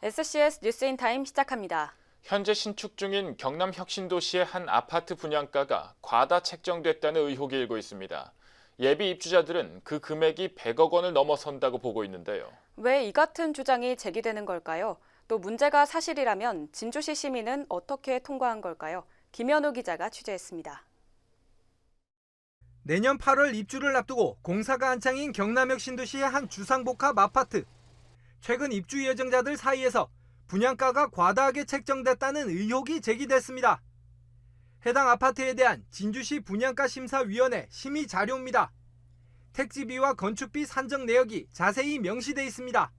SCS 뉴스인타임 시작합니다. 현재 신축 중인 경남 혁신도시의 한 아파트 분양가가 과다 책정됐다는 의혹이 일고 있습니다. 예비 입주자들은 그 금액이 100억 원을 넘어선다고 보고 있는데요. 왜 이 같은 주장이 제기되는 걸까요? 또 문제가 사실이라면 진주시 시민은 어떻게 통과한 걸까요? 김현우 기자가 취재했습니다. 내년 8월 입주를 앞두고 공사가 한창인 경남역 신도시의 한 주상복합 아파트. 최근 입주 예정자들 사이에서 분양가가 과다하게 책정됐다는 의혹이 제기됐습니다. 해당 아파트에 대한 진주시 분양가심사위원회 심의 자료입니다. 택지비와 건축비 산정 내역이 자세히 명시돼 있습니다.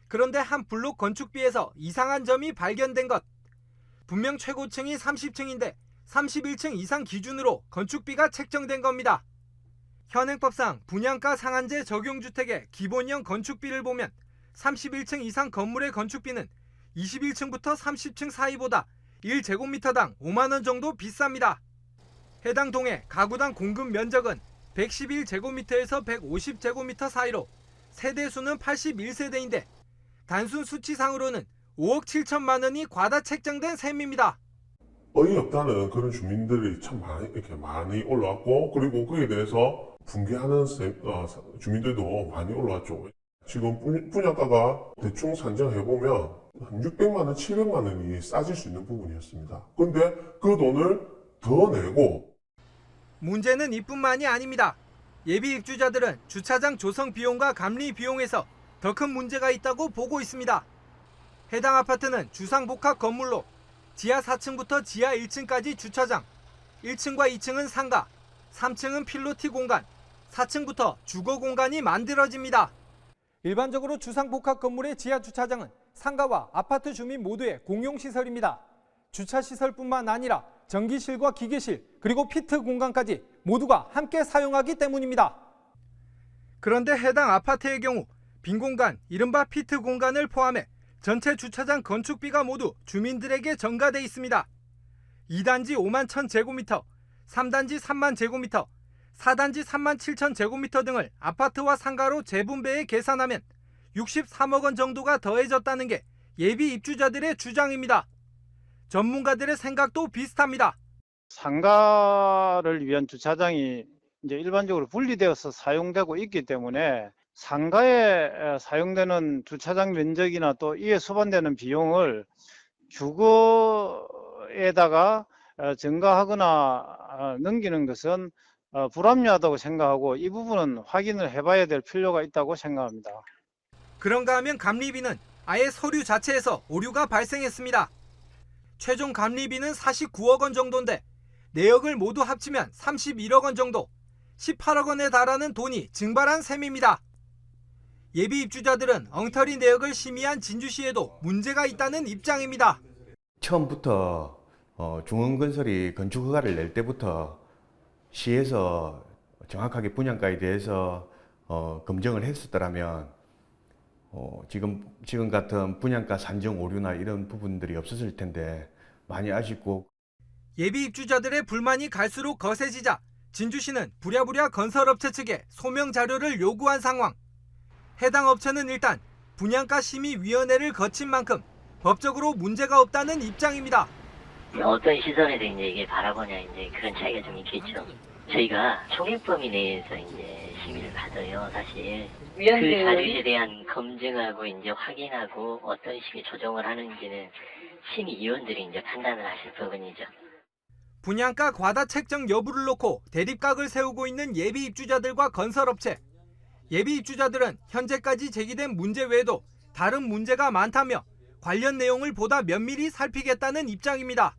그런데 한 블록 건축비에서 이상한 점이 발견된 것. 분명 최고층이 30층인데 31층 이상 기준으로 건축비가 책정된 겁니다. 현행법상 분양가 상한제 적용주택의 기본형 건축비를 보면 31층 이상 건물의 건축비는 21층부터 30층 사이보다 1제곱미터당 5만 원 정도 비쌉니다. 해당 동의 가구당 공급 면적은 111제곱미터에서 150제곱미터 사이로 세대 수는 81세대인데 단순 수치상으로는 5억 7천만 원이 과다 책정된 셈입니다. 어이없다는 그런 주민들이 참 많이 올라왔고, 그리고 그에 대해서 붕괴하는 주민들도 많이 올라왔죠. 지금 분양가가 대충 산정해보면 한 600만 원, 700만 원이 싸질 수 있는 부분이었습니다. 그런데 그 돈을 더 내고. 문제는 이뿐만이 아닙니다. 예비 입주자들은 주차장 조성 비용과 감리 비용에서 더 큰 문제가 있다고 보고 있습니다. 해당 아파트는 주상복합 건물로 지하 4층부터 지하 1층까지 주차장, 1층과 2층은 상가, 3층은 필로티 공간, 4층부터 주거 공간이 만들어집니다. 일반적으로 주상복합 건물의 지하 주차장은 상가와 아파트 주민 모두의 공용시설입니다. 주차시설뿐만 아니라 전기실과 기계실, 그리고 피트 공간까지 모두가 함께 사용하기 때문입니다. 그런데 해당 아파트의 경우 빈 공간, 이른바 피트 공간을 포함해 전체 주차장 건축비가 모두 주민들에게 전가돼 있습니다. 2단지 5만 1,000제곱미터, 3단지 3만 제곱미터, 4단지 3만 7천 제곱미터 등을 아파트와 상가로 재분배해 계산하면 63억 원 정도가 더해졌다는 게 예비 입주자들의 주장입니다. 전문가들의 생각도 비슷합니다. 상가를 위한 주차장이 이제 일반적으로 분리되어서 사용되고 있기 때문에 상가에 사용되는 주차장 면적이나 또 이에 수반되는 비용을 주거에다가 증가하거나 넘기는 것은 불합리하다고 생각하고 이 부분은 확인을 해봐야 될 필요가 있다고 생각합니다. 그런가 하면 감리비는 아예 서류 자체에서 오류가 발생했습니다. 최종 감리비는 49억 원 정도인데 내역을 모두 합치면 31억 원 정도, 18억 원에 달하는 돈이 증발한 셈입니다. 예비 입주자들은 엉터리 내역을 심의한 진주시에도 문제가 있다는 입장입니다. 처음부터 중흥건설이 건축허가를 낼 때부터 시에서 정확하게 분양가에 대해서 검증을 했었더라면 지금 같은 분양가 산정 오류나 이런 부분들이 없었을 텐데 많이 아쉽고. 예비 입주자들의 불만이 갈수록 거세지자 진주시는 부랴부랴 건설업체 측에 소명 자료를 요구한 상황. 해당 업체는 일단 분양가 심의위원회를 거친 만큼 법적으로 문제가 없다는 입장입니다. 어떤 시선에서 이게 바라보냐 그런 차이가 좀 있겠죠. 저희가 총익범위 내에서 심의를 받아요, 사실. 그 자료에 대한 검증하고 확인하고 어떤 식의 조정을 하는지는 심의위원들이 판단을 하실 부분이죠. 분양가 과다 책정 여부를 놓고 대립각을 세우고 있는 예비 입주자들과 건설업체. 예비 입주자들은 현재까지 제기된 문제 외에도 다른 문제가 많다며 관련 내용을 보다 면밀히 살피겠다는 입장입니다.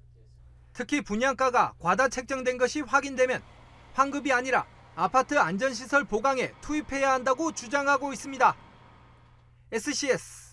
특히 분양가가 과다 책정된 것이 확인되면 환급이 아니라 아파트 안전시설 보강에 투입해야 한다고 주장하고 있습니다. SCS